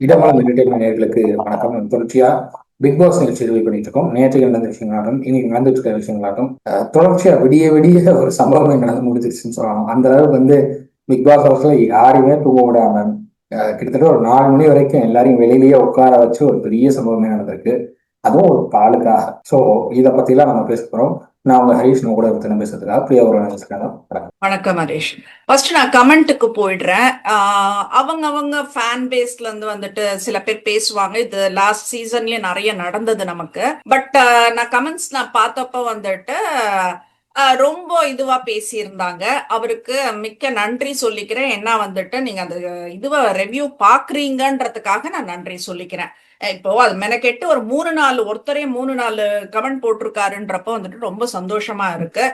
இடமலம் entertainment நேயர்களுக்கு வணக்கம். தொடர்ச்சியா பிக் பாஸ் நிகழ்ச்சி ரிவ்யூ பண்ணிட்டு இருக்கோம். நேற்று நடந்த விஷயங்களாகட்டும், இன்னைக்கு நடந்துட்டு இருக்கிற விஷயங்களாகட்டும், தொடர்ச்சியா விடிய விடிய ஒரு சம்பவம் நடந்து முடிஞ்சிருச்சுன்னு சொல்லலாம். அந்த அளவுக்கு பிக் பாஸ் ஹவுஸ்ல யாரையுமே தூங்க விடாம கிட்டத்தட்ட ஒரு 4 மணி வரைக்கும் எல்லாரையும் வெளியிலேயே உட்கார வச்சு ஒரு பெரிய சம்பவமே நடந்திருக்கு. அதுவும் ஒரு பாலுக்காக. ஸோ இதை பத்திலாம் நம்ம பேச போறோம். நான் உங்க ஹரீஷ் கூட ஒருத்தனை பேசுறதுக்காக பிரியா ஒரு நினைச்சிருக்காங்க. வணக்கம் ஹரீஷ். ஃபர்ஸ்ட் நான் கமெண்ட்டுக்கு போயிடுறேன். அவங்க ஃபேன் பேஸ்ல இருந்து வந்துட்டு சில பேர் பேசுவாங்க. இது லாஸ்ட் சீசன்லயே நிறைய நடந்தது நமக்கு. பட் நான் கமெண்ட்ஸ் பார்த்தப்ப வந்துட்டு ரொம்ப இதுவா பேசியிருந்தாங்க. அவருக்கு மிக்க நன்றி சொல்லிக்கிறேன். என்ன வந்துட்டு நீங்க அந்த இதுவ ரிவ்யூ பாக்குறீங்கன்றதுக்காக நான் நன்றி சொல்லிக்கிறேன். இப்போ அது மெனக்கெட்டு ஒரு 3-4 ஒருத்தரே 3-4 கமெண்ட் போட்டிருக்காருன்றப்ப வந்துட்டு ரொம்ப சந்தோஷமா இருக்கு.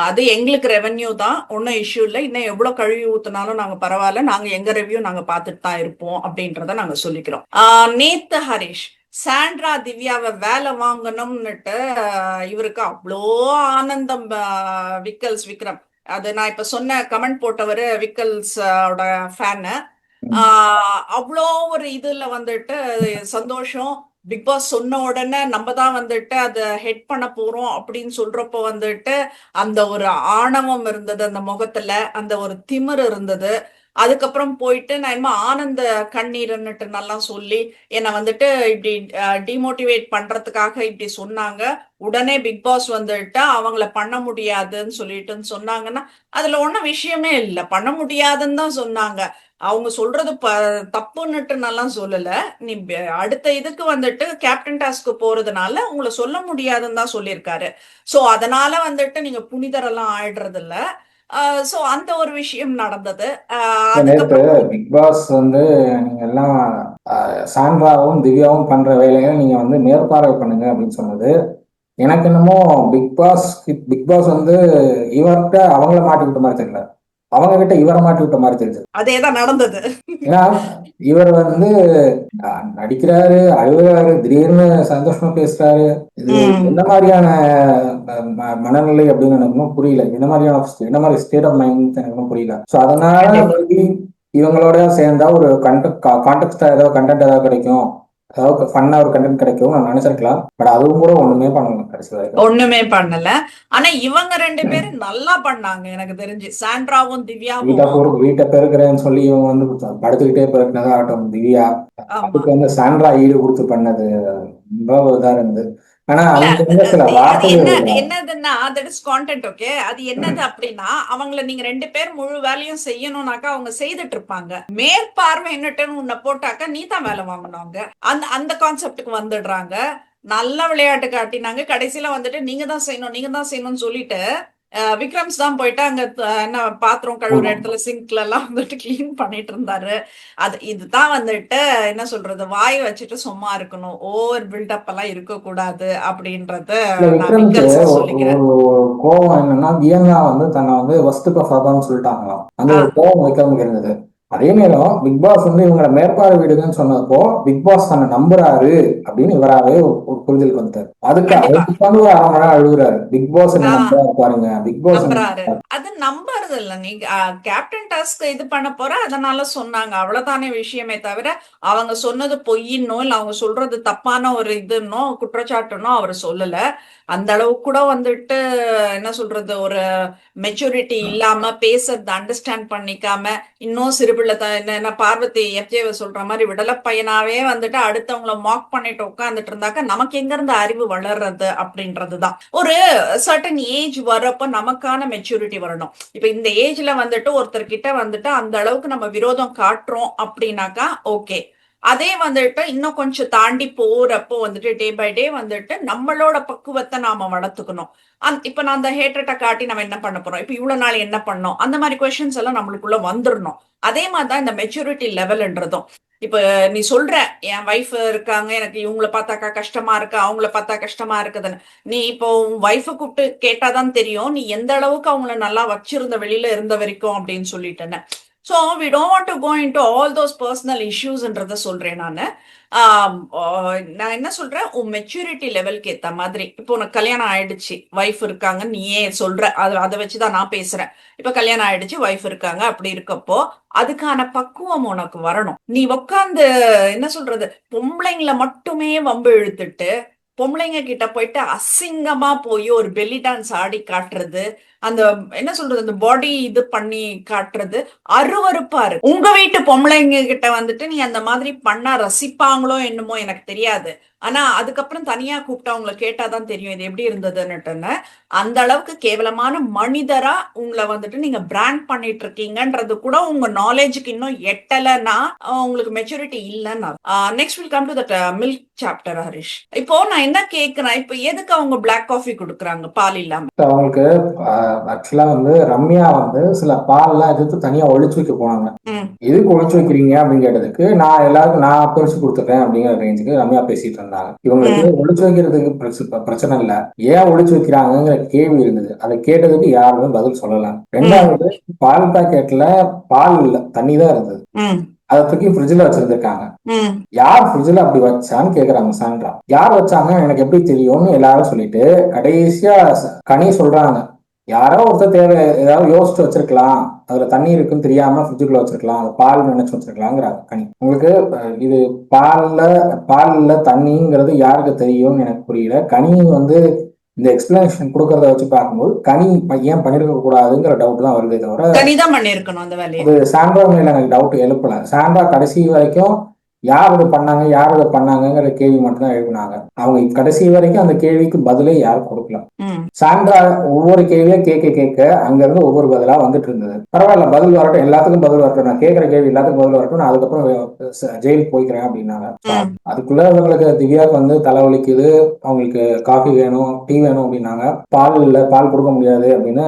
அது எங்களுக்கு ரெவென்யூ தான், ஒன்றும் இஷ்யூ இல்லை. இன்னும் எவ்வளவு கழுவி ஊத்தினாலும் நாங்க பரவாயில்ல, நாங்க எங்க ரிவ்யூ நாங்க பார்த்துட்டு தான் இருப்போம் அப்படின்றத நாங்க சொல்லிக்கிறோம். நேத்து ஹரிஷ் சாண்ட்ரா திவ்யாவை வேலை வாங்கணும்னுட்டு இவருக்கு அவ்வளோ ஆனந்தம். விக்கல்ஸ் விக்ரம், அது நான் இப்ப சொன்ன கமெண்ட் போட்டவரு விக்கல்ஸ் ஃபேனு. அவ்வளோ ஒரு இதுல வந்துட்டு சந்தோஷம். பிக் பாஸ் சொன்ன உடனே நம்ம தான் வந்துட்டு அதை ஹெட் பண்ண போறோம் அப்படின்னு சொல்றப்போ வந்துட்டு அந்த ஒரு ஆணவம் இருந்தது அந்த முகத்துல, அந்த ஒரு திமிர் இருந்தது. அதுக்கப்புறம் போயிட்டு நான் என்னமோ ஆனந்த கண்ணீர்ன்னுட்டு நல்லா சொல்லி என்னை வந்துட்டு இப்படி டிமோட்டிவேட் பண்றதுக்காக இப்படி சொன்னாங்க. உடனே பிக் பாஸ் வந்துட்டு அவங்கள பண்ண முடியாதுன்னு சொல்லிட்டுன்னு சொன்னாங்கன்னா அதுல ஒன்றும் விஷயமே இல்லை. பண்ண முடியாதுன்னு தான் சொன்னாங்க. அவங்க சொல்றது தப்புன்னுட்டு நல்லா சொல்லல. நீ அடுத்த இதுக்கு வந்துட்டு கேப்டன் டாஸ்க்கு போறதுனால உங்களை சொல்ல முடியாதுன்னு தான் சொல்லியிருக்காரு. சோ அதனால வந்துட்டு நீங்க புனிதரெல்லாம் ஆயிடுறது இல்ல. சோ அந்த ஒரு விஷயம் நடந்தது. நேற்று அதுக்கப்புறம் பிக் பாஸ் நீங்க எல்லாம் சாண்ட்ராவும் திவ்யாவும் பண்ற வேலையை நீங்க மேற்பார்வை பண்ணுங்க அப்படின்னு சொன்னது. எனக்கு என்னமோ பிக் பாஸ் இவர்கிட்ட அவங்கள மாட்டி விட்ட மாதிரி தெரியல, அவங்க கிட்ட இவரை மாட்டி விட்ட மாதிரி தெரிஞ்சது. அதேதான் நடந்தது. ஏன்னா இவர் நடிக்கிறாரு, அழுகுறாரு, திடீர்னு சந்தோஷமா பேசுறாரு. இது உம் என்ன மாதிரியான மனநிலை அப்படின்னு எனக்கு இன்னும் புரியல. என்ன மாதிரி ஸ்டேட் ஆஃப் மைண்ட் எனக்கு இன்னும் புரியல. ஸோ அதனால கண்டிப்பா. மேபி இவங்களோட சேர்ந்தா ஒரு கான்டெக்ட் ஏதாவது கண்டென்ட் ஏதாவது கிடைக்கும், அதாவது ஃபன்னா ஒரு கண்டென்ட் கிடைக்கும் நான் நினைச்சிருக்கலாம். பட் அதுவும் கூட ஒண்ணுமே பண்ணல கடைசி வரைக்கும். ஒண்ணுமே பண்ணல. ஆனா இவங்க 2 பேரும் நல்லா பண்ணாங்க எனக்கு தெரிஞ்சு, சாண்ட்ராவும் திவ்யாவும். வீட்டை பெருக்கிறேன்னு சொல்லி இவங்க படுத்துக்கிட்டே பெருக்கினதா ஆகட்டும், திவ்யா ஆமா. அதுக்கு சாண்ட்ரா ஈடு கொடுத்து பண்ணது ரொம்ப இதா இருந்து. ஆனா இல்ல, அவங்க சில அது என்ன வார்த்தைகள் இருக்கலாம். என்னதுன்னா தட் இஸ் கான்டென்ட். ஓகே, அது என்னது அப்படின்னா அவங்கள நீங்க 2 பேர் முழு வேலையும் செய்யணும்னாக்கா அவங்க செய்துட்டு இருப்பாங்க. மேற்பார்வை என்னட்டுன்னு உன்னை போட்டாக்கா நீ தான் வேலை வாங்கினவங்க. அந்த அந்த கான்செப்டுக்கு வந்துடுறாங்க. நல்ல விளையாட்டு காட்டினாங்க. கடைசியில வந்துட்டு நீங்க தான் செய்யணும், நீங்க தான் செய்யணும்னு சொல்லிட்டு விக்ரம்ஸ் தான் போயிட்டு அங்க என்ன பாத்திரம் கழுவுற ஆமா. இடத்துல சிங்க்ல எல்லாம் வந்துட்டு கிளீன் பண்ணிட்டு இருந்தாரு. அது இதுதான் வந்துட்டு என்ன சொல்றது, வாய் வச்சுட்டு சும்மா இருக்கணும், ஓவர் பில்டப் எல்லாம் இருக்கக்கூடாது அப்படின்றத இல்ல நான் விக்ரமுக்கு விக்கல்ஸ் சொல்லிக்கிறேன். ஒரு கோவம் என்னன்னா, வியன்னா தன்னை ஃபர்ஸ்ட் பர்ஃபார்மர்னு சொல்லிட்டாங்களாம். அந்த ஆ ஒரு கோவம் விக்ரமுக்கு இருந்தது. அதே நேரம் பிக் பாஸ் இவங்களை மேற்பார்வையிடுங்கன்னு சொன்னப்போ பிக் பாஸ் தன்னை நம்புறாரு அப்படின்னு இவராவே ஒரு புரிதலுக்கு வந்துட்டாரு. கண்டிப்பா. அதுக்கு ஒரு 1/2 மணி நேரம் அழுகுறாரு, பிக் பாஸ் என்ன ஆ நம்புறாரு பாருங்க, பிக் பாஸ் நம்புறாரு. அது நம்புறது இல்ல. நீங்க கேப்டன் டாஸ்க் இது பண்ண போற அதனால சொன்னாங்க, அவ்வளவுதானே விஷயமே தவிர அவங்க சொன்னது பொய்யின்னோ இல்ல அவங்க சொல்றது தப்பான ஒரு இதுன்னோ குற்றச்சாட்டுனோ அவர் சொல்லல. அந்த அளவுக்கு கூட வந்துட்டு என்ன சொல்றது, ஒரு மெச்சூரிட்டி இல்லாம பேசுறது அண்டர்ஸ்டாண்ட் பண்ணிக்காம இன்னும் சிறுபிள்ளை என்ன பார்வதி எஃப்ஜேவ சொல்ற மாதிரி விடல பையனாவே வந்துட்டு அடுத்தவங்கள மாக் பண்ணிட்டு உட்கார்ந்துட்டு இருந்தாக்க நமக்கு எங்க இருந்து அறிவு வளர்றது அப்படின்றதுதான். ஒரு சர்டன் ஏஜ் வரப்ப நமக்கான மெச்சூரிட்டி வரணும். இப்ப இந்த ஏஜ்ல வந்துட்டு ஒருத்தர்கிட்ட வந்துட்டு அந்த அளவுக்கு நம்ம விரோதம் காட்டுறோம் அப்படின்னாக்கா ஓகே. அதே வந்துட்டு இன்னும் கொஞ்சம் தாண்டி போறப்போ வந்துட்டு டே பை டே வந்துட்டு நம்மளோட பக்குவத்தை நாம வளர்த்துக்கணும். இப்ப நான் அந்த ஹேட்ரட்டை காட்டி நம்ம என்ன பண்ண போறோம், இப்ப இவ்வளவு நாள் என்ன பண்ணோம், அந்த மாதிரி கொஸ்டின்ஸ் எல்லாம் நம்மளுக்குள்ள வந்துடணும். அதே மாதிரிதான் இந்த மெச்சூரிட்டி லெவல்ன்றதும். இப்ப நீ சொல்ற என் வைஃப் இருக்காங்க, எனக்கு இவங்களை பார்த்தாக்கா கஷ்டமா இருக்கு, அவங்கள பார்த்தா கஷ்டமா இருக்குதுன்னு. நீ இப்போ உன் ஒய்ஃபை கூப்பிட்டு கேட்டாதான் தெரியும் நீ எந்த அளவுக்கு அவங்கள நல்லா வச்சிருந்த வெளியில இருந்த வரைக்கும் அப்படின்னு சொல்லிட்டேன்னு. So we don't want to go into all those personal இஷ்யூஸ்ன்றத சொல்றேன் நான். நான் என்ன சொல்றேன், உன் மெச்சூரிட்டி லெவலுக்கு ஏத்த மாதிரி. இப்போ உனக்கு கல்யாணம் ஆயிடுச்சு, வைஃப் இருக்காங்க, நீயே சொல்ற, அதை வச்சுதான் நான் பேசுறேன். இப்ப கல்யாணம் ஆயிடுச்சு, வைஃப் இருக்காங்க, அப்படி இருக்கப்போ அதுக்கான பக்குவம் உனக்கு வரணும். நீ உட்காந்து என்ன சொல்றது, பொம்பளைங்களை மட்டுமே வம்பு இழுத்துட்டு பொம்பளைங்க கிட்ட போயிட்டு அசிங்கமா போய் ஒரு பெல்லி டான்ஸ் ஆடி காட்டுறது, அந்த என்ன சொல்றது, அந்த பாடி இது பண்ணி காட்டுறது அருவருப்பா இருக்கு. உங்க வீட்டு பொம்பளைங்க கிட்ட வந்துட்டு நீ அந்த மாதிரி பண்ணா ரசிப்பாங்களோ என்னமோ எனக்கு தெரியாது. ஆனா அதுக்கப்புறம் தனியா கூப்பிட்டு அவங்கள கேட்டாதான் தெரியும் இது எப்படி இருந்ததுன்னுட்டுன்னு. அந்த அளவுக்கு கேவலமான மனிதரா உங்களை வந்துட்டு நீங்க பிராண்ட் பண்ணிட்டு இருக்கீங்கன்றது கூட உங்க நாலேஜுக்கு இன்னும் எட்டலைன்னா உங்களுக்கு மெச்சூரிட்டி இல்லைன்னு. Next will come to that milk chapter. Harish, இப்போ நான் என்ன கேக்குறேன், இப்போ எதுக்கு அவங்க பிளாக் காஃபி கொடுக்குறாங்க பால் இல்லாம? அவங்களுக்கு ஆக்சுவலா வந்து ரம்யா வந்து சில பால்லாம் எதிர்த்து தனியா ஒழிச்சு வைக்க போனாங்க. எதுக்கு ஒழிச்சு வைக்கிறீங்க அப்படின்னு கேட்டதுக்கு, நான் எல்லாருக்கும் நான் பிரிச்சு கொடுத்துட்டேன் அப்படிங்கிற ரேஞ்சுக்கு ரம்யா பேசிட்டு இருந்தாங்க. இவங்களுக்கு ஒழிச்சு வைக்கிறதுக்கு பிரச்சனை இல்ல, ஏன் ஒழிச்சு வைக்கிறாங்கிற கேள்வி இருந்தது. அதை கேட்டதுக்கு யாருமே பதில் சொல்லலாம். ரெண்டாவது, பால் பாக்கெட்ல பால் இல்ல, தண்ணி தான் இருந்தது. அதை தூக்கி ஃப்ரிட்ஜில் வச்சிருந்திருக்காங்க. யார் ஃப்ரிட்ஜில் அப்படி வச்சான்னு கேக்குறாங்க சாண்ட்ரா. யார் வச்சாங்க எனக்கு எப்படி தெரியும்னு எல்லாரும் சொல்லிட்டு கடைசியா கனி சொல்றாங்க, யாரோ ஒருத்தர் தேவை ஏதாவது யோசிச்சு வச்சிருக்கலாம், அதுல தண்ணி இருக்குன்னு தெரியாம ஃப்ரிட்ஜுக்குள்ள வச்சிருக்கலாம், அது பால் நினைச்சு வச்சிருக்கலாங்கிறாங்க கனி. உங்களுக்கு இது பால்ல தண்ணிங்கிறது யாருக்கு தெரியும்னு எனக்கு புரியல. கனி வந்து இந்த எக்ஸ்பிளனேஷன் கொடுக்கறத வச்சு பார்க்கும்போது கனி ஏன் பண்ணிருக்க கூடாதுங்கிற டவுட் தான் வருதே தவிர, கனிதான் பண்ணிருக்கணும் அந்த வேலையை. அது சாண்ட்ரா மேல எனக்கு டவுட் எழுப்பல. சாண்ட்ரா கடைசி வரைக்கும் யார் இதை பண்ணாங்க யார் இதை பண்ணாங்கிற கேள்வி மட்டும் தான் எழுப்பினாங்க. அவங்க கடைசி வரைக்கும் அந்த கேள்விக்கு பதிலே யாரும் கொடுக்கல. சாண்ட்ரா ஒவ்வொரு கேள்வியா கேட்க கேட்க அங்க இருந்து ஒவ்வொரு பதிலா வந்துட்டு இருந்தது. பரவாயில்ல, பதில் வரட்டும், எல்லாத்துக்கும் பதில் வரட்டும், நான் கேட்கிற கேள்வி எல்லாத்துக்கும் பதில் வரட்டும், நான் அதுக்கப்புறம் ஜெயிலுக்கு போய்க்கிறேன் அப்படின்னாங்க. அதுக்குள்ள அவங்களுக்கு திவ்யாவுக்கு வந்து தலைவலிக்குது, அவங்களுக்கு காஃபி வேணும், டீ வேணும் அப்படின்னாங்க. பால் இல்லை, பால் கொடுக்க முடியாது அப்படின்னு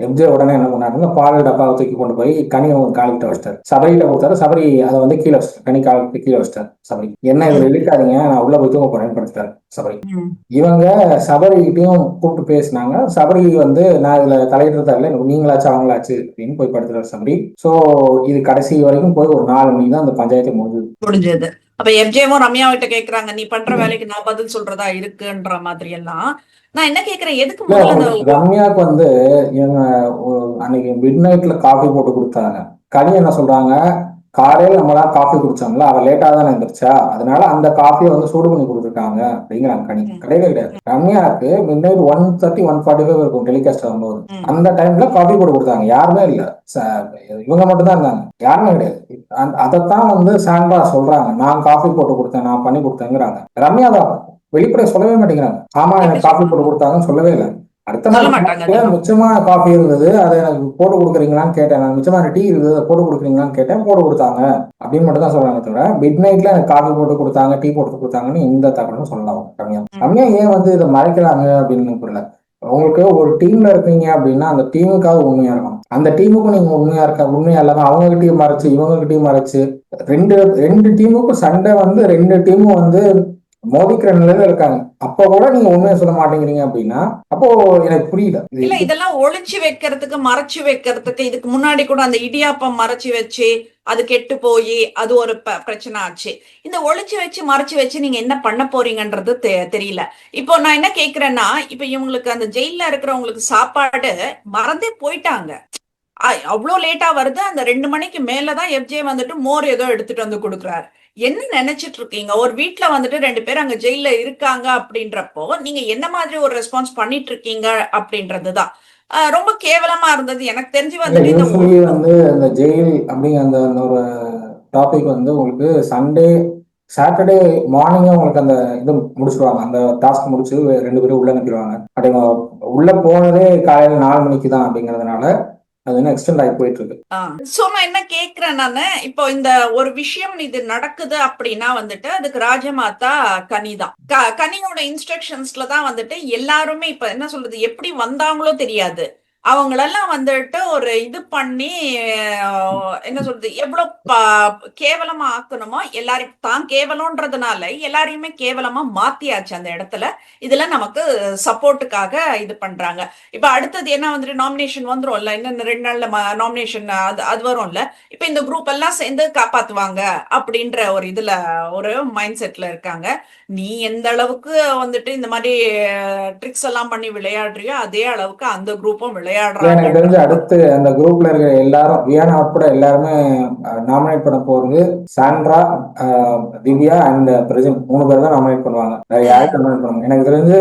எம்ஜே உடனே என்ன பண்ணாருன்னா பால் டப்பாவை தூக்கி கொண்டு போய் கனி காலிக்கிட்ட வச்சிட்டாரு. சபரிகிட்ட கொடுத்தாரு. சபரி அதை வந்து கீழே வச்சிட்டாரு, கனி காலிட்டு கீழே வச்சிட்டாரு. சபரி என்ன இதுல இழுக்காதீங்க, நான் உள்ள போய் தூங்க போறேன்னு படுத்துட்டாரு சபரி. இவங்க சபரிகிட்டையும் கூப்பிட்டு பேசினாங்க. சபரி வந்து நான் இதுல தலையிடுறதா இல்லை, நீங்களாச்சு அவங்களாச்சு அப்படின்னு போய் படுத்துட்டாரு சபரி. சோ இது கடைசி வரைக்கும் போய் ஒரு 4 மணிக்கு தான் அந்த பஞ்சாயத்து முடிஞ்சது. அப்ப எஃப்ஜேவும் ரம்யா கிட்ட கேக்குறாங்க, நீ பண்ற வேலைக்கு நான் பதில் சொல்றதா இருக்குன்ற மாதிரி எல்லாம். நான் என்ன கேக்குறேன், எதுக்கு ரம்யாவுக்கு வந்து இவங்க அன்னைக்கு மிட் நைட்ல காஃபி போட்டு கொடுத்தாங்க. கனி என்ன சொல்றாங்க, காலையில நம்மளாம் காஃபி குடிச்சோம்ல, அவ லேட்டா தானே இருந்துருச்சா, அதனால அந்த காஃபியை வந்து சூடு பண்ணி கொடுத்துருக்காங்க அப்படிங்கிறாங்க கனி. கிடையவே கிடையாது. ரம்யாவுக்கு மிட் நைட் 1:30 1:45 இருக்கும் டெலிகாஸ்ட் ஆகும்போது. அந்த டைம்ல காஃபி போட்டு கொடுத்தாங்க, யாருமே இல்ல, இவங்க மட்டும் தான் இருந்தாங்க, யாருமே கிடையாது. அதைத்தான் வந்து சாண்ட்ரா சொல்றாங்க, நான் காஃபி போட்டு கொடுத்தேன், நான் பண்ணி கொடுத்தேங்கிறாங்க. ரம்யா தான் வெளிப்படையா சொல்லவே மாட்டேங்கிறாங்க. ஆமா எனக்கு காஃபி போட்டு கொடுத்தாங்கன்னு சொல்லவே இல்லை. அடுத்த நாள் மிச்சமான காஃபி இருந்தது, அதை எனக்கு போட்டு கொடுக்குறீங்களான்னு கேட்டேன். நான் மிச்சமான டீ இருந்தது, அதை போட்டு கொடுக்குறீங்களான்னு கேட்டேன், போட்டு கொடுத்தாங்க அப்படின்னு மட்டும் தான் சொல்றாங்க தவிர மிட் நைட்ல எனக்கு காஃபி போட்டு கொடுத்தாங்க, டீ போட்டு கொடுத்தாங்கன்னு இந்த தகவலும் சொல்லலாம் ரம்யா. ரம்யா ஏன் வந்து இதை மறைக்கிறாங்க அப்படின்னு புரியல. உங்களுக்கு ஒரு டீம்ல இருக்கீங்க அப்படின்னா அந்த டீமுக்காக உண்மையா இருக்கும். அந்த டீமுக்கும் நீங்க உண்மையா இல்லாம அவங்க கிட்டயும் மறைச்சு இவங்க கிட்டயும் மறைச்சு ரெண்டு டீமுக்கும் சண்டை வந்து 2 டீமும் வந்து மோதிக்கிற நிலையில இருக்காங்க. அப்ப கூட நீங்க உண்மையை சொல்ல மாட்டேங்கிறீங்க அப்படின்னா அப்போ எனக்கு புரியல. இல்ல இதெல்லாம் ஒளிச்சு வைக்கிறதுக்கு மறைச்சு வைக்கிறதுக்கு இதுக்கு முன்னாடி கூட அந்த இடியாப்பம் மறைச்சு வச்சு அது கெட்டு போய் அது ஒரு பிரச்சனை ஆச்சு. இந்த ஒளிச்சு வச்சு மறைச்சு வச்சு நீங்க என்ன பண்ண போறீங்கன்றது தெரியல. இப்போ நான் என்ன கேக்குறேன்னா, இப்ப இவங்களுக்கு அந்த ஜெயில இருக்கிறவங்களுக்கு சாப்பாடு மறந்தே போயிட்டாங்க. அவ்வளோ லேட்டா வருது. அந்த 2 மணிக்கு மேலதான் எஃப்ஜே வந்துட்டு மோர் ஏதோ எடுத்துட்டு வந்து கொடுக்குறாரு. என்ன நினைச்சிட்டு இருக்கீங்க? ஒரு வீட்டுல வந்துட்டு 2 பேர் அங்க ஜெயில இருக்காங்க அப்படின்றப்போ நீங்க என்ன மாதிரி ஒரு ரெஸ்பான்ஸ் பண்ணிட்டு இருக்கீங்க அப்படின்றதுதான் ரொம்ப கேவலமா இருந்தது எனக்கு தெரிஞ்சு. வந்து இந்த ஜெயில் அப்படிங்கிற அந்த ஒரு டாபிக் வந்து உங்களுக்கு சாட்டர்டே மார்னிங்கே உங்களுக்கு அந்த இது முடிச்சிருவாங்க, அந்த டாஸ்க் முடிச்சு 2 பேரும் உள்ள அனுப்பிடுவாங்க. அப்படி உள்ள போனதே காலையில 4 மணிக்கு தான் அப்படிங்கறதுனால அது என்ன எக்ஸ்டெண்ட் ஆகி போயிட்டு இருக்கு. சோ நான் என்ன கேக்குறேன் நானு, இப்போ இந்த ஒரு விஷயம் இது நடக்குது அப்படின்னா வந்துட்டு அதுக்கு ராஜமாதா கனிதான். கனியோட இன்ஸ்ட்ரக்ஷன்ஸ்ல தான் வந்துட்டு எல்லாருமே இப்ப என்ன சொல்றது எப்படி வந்தாங்களோ தெரியாது. அவங்களெல்லாம் வந்துட்டு ஒரு இது பண்ணி என்ன சொல்றது எவ்வளவு கேவலமா ஆக்கணுமோ எல்லாரையும் தான் கேவலம்ன்றதுனால எல்லாரையுமே கேவலமா மாத்தியாச்சு அந்த இடத்துல. இதுல நமக்கு சப்போர்ட்டுக்காக இது பண்றாங்க. இப்ப அடுத்தது என்ன வந்துட்டு நாமினேஷன் வந்துரும்ல, இன்னும் 2 நாள்ல நாமினேஷன் அது அது வரும்ல. இப்ப இந்த குரூப் எல்லாம் சேர்ந்து காப்பாத்துவாங்க அப்படின்ற ஒரு இதுல ஒரு மைண்ட் செட்ல இருக்காங்க. நீ எந்த அளவுக்கு வந்துட்டு இந்த மாதிரி ட்ரிக்ஸ் எல்லாம் பண்ணி விளையாடுறியோ அதே அளவுக்கு அந்த குரூப்பும் எனக்கு தெரிஞ்சு விளையாடுறாங்கன்றதுதான். அடுத்து அந்த குரூப்ல இருக்க எல்லாரும் வியானா உட்பட எல்லாருமே நாமினேட் பண்ண போறது சாண்ட்ரா, திவ்யா அண்ட் பிரஜின் 3 பேர் தான் நாமினேட் பண்ணுவாங்க. வேற யாரும் நாமினேட் பண்ணுவாங்க எனக்கு தெரிஞ்சு.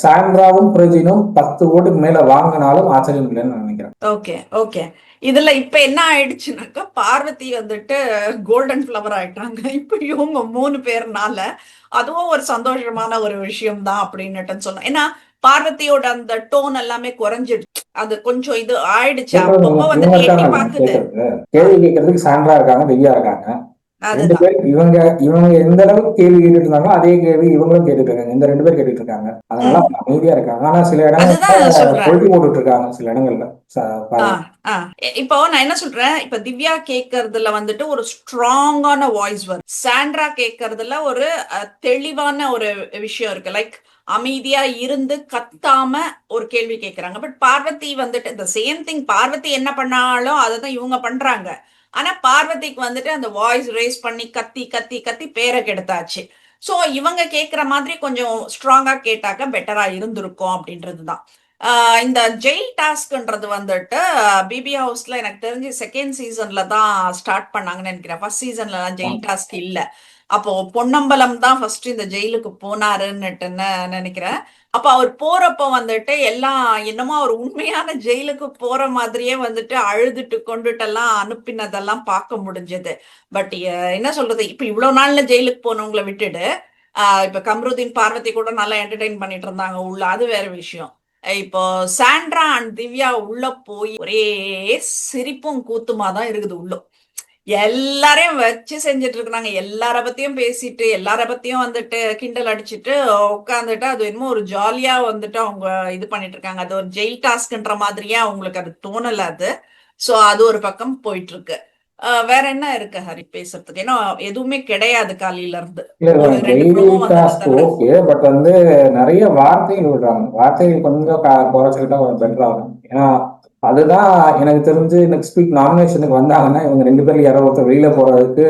சாண்ட்ராவும் பிரஜினும் 10 ஓட்டுக்கு மேல வாங்கினாலும் ஆச்சரியம் இல்லைன்னு நான் நினைக்கிறேன். Okay okay. இதுல இப்ப என்ன ஆயிடுச்சுனாக்கா பார்வதி வந்துட்டு கோல்டன் ஃபிளவர் ஆயிட்டாங்க இப்ப இவங்க 3 பேர்னால. அதுவும் ஒரு சந்தோஷமான ஒரு விஷயம் தான் அப்படின்னுட்டு சொல்லலாம். ஏன்னா பார்வதியோட அந்த டோன் எல்லாமே குறைஞ்சிடுச்சு. அது கொஞ்சம் இது ஆயிடுச்சு. அப்பப்போ இவங்க வந்துட்டு எட்டி இருக்காங்க பாக்குது. கேட்கறது, கேள்வி கேட்கறதுக்கு சாண்ட்ரா இருக்காங்க, திவ்யா இருக்காங்க. 2 அதுதான். பேர் இவங்க இவங்க எந்த அளவுக்கு கேள்வி கேட்டுட்டு இருந்தாங்களோ அதே கேள்வி இவங்களும் கேட்டுட்டு இருக்காங்க. இந்த 2 பேர் கேட்டுட்டு இருக்காங்க. அதனால ம். அவங்க அமைதியா இருக்காங்க. ஆனா சில இடங்கள்ல அதுதான் சொல்றேன். கொளுத்தி போட்டுட்டு இருக்காங்க. சில இடங்கள்ல ஆ, பாருங்க. ஆ. இப்போ நான் என்ன சொல்றேன், இப்ப திவ்யா கேட்கறதுல வந்துட்டு ஒரு ஸ்ட்ராங்கான வாய்ஸ் வருது. சாண்ட்ரா கேட்கறதுல ஒரு தெளிவான ஒரு விஷயம் இருக்கு. லைக் அமைதியா இருந்து கத்தாம ஒரு கேள்வி கேட்கறாங்க. பட் பார்வதி வந்துட்டு இந்த சேம் திங் பார்வதி என்ன பண்ணாலும் அதை தான் இவங்க பண்றாங்க. ஆனா பார்வதிக்கு வந்துட்டு அந்த வாய்ஸ் ரேஸ் பண்ணி கத்தி கத்தி கத்தி பேரை கெடுத்தாச்சு. சோ இவங்க கேட்கிற மாதிரி கொஞ்சம் ஸ்ட்ராங்கா கேட்டாக்க பெட்டரா இருந்திருக்கும் அப்படின்றதுதான். இந்த ஜெயில் டாஸ்க்ன்றது வந்துட்டு பிபி ஹவுஸ்ல எனக்கு தெரிஞ்சு செகண்ட் சீசன்ல தான் ஸ்டார்ட் பண்ணாங்கன்னு நினைக்கிறேன். ஃபர்ஸ்ட் சீசன்ல ஜெயில் டாஸ்க் இல்ல. அப்போ பொன்னம்பலம் தான் ஃபர்ஸ்ட் இந்த ஜெயிலுக்கு போனாருன்னுட்டுன்னு நினைக்கிறேன். அப்ப அவர் போறப்ப வந்துட்டு எல்லாம் என்னமோ அவர் உண்மையான ஜெயிலுக்கு போற மாதிரியே வந்துட்டு அழுதுட்டு கொண்டுட்டெல்லாம் அனுப்பினதெல்லாம் பார்க்க முடிஞ்சது. பட் என்ன சொல்றது, இப்ப இவ்வளவு நாள்ல ஜெயிலுக்கு போனவங்களை விட்டுடு. இப்ப கம்ருதீன் பார்வதி கூட நல்லா என்டர்டெயின் பண்ணிட்டு இருந்தாங்க உள்ள, அது வேற விஷயம். இப்போ சாண்ட்ரா அண்ட் திவ்யா உள்ள போய் ஒரே சிரிப்பும் கூத்துமா தான் இருக்குது உள்ள. எல்லாரையும் வச்சு செஞ்சுட்டு இருக்கிறாங்க. எல்லார பத்தியும் பேசிட்டு எல்லார பத்தியும் வந்துட்டு கிண்டல் அடிச்சுட்டு உட்காந்துட்டு அது என்னமோ ஒரு ஜாலியா வந்துட்டு அவங்க இது பண்ணிட்டு இருக்காங்க. அது ஒரு ஜெயில் டாஸ்க்ன்ற மாதிரியே அவங்களுக்கு அது தோணல அது. சோ அது ஒரு பக்கம் போயிட்டு இருக்கு. வேற என்ன இருக்கு ஹரி பேசுறதுக்கு? ஏன்னா எதுவுமே கிடையாது காலையில இருந்து. இல்ல ஒரு 2 ஜெயிலி ப்ரோமோ வந்ததை டாஸ்க் தவிர. ஓகே. பட் நிறைய வார்த்தைகள் விடுறாங்க. வார்த்தைகள் கொஞ்சம் குறைச்சிக்கிட்டா கொஞ்சம் பெட்டர் ஆகும். ஏன்னா அதுதான் எனக்கு தெரிஞ்சு நெக்ஸ்ட் வீக் நாமினேஷனுக்கு வந்தாங்கன்னா இவங்க 2 பேர்ல யாரோ ஒருத்தர் வெளியில போறதுக்கு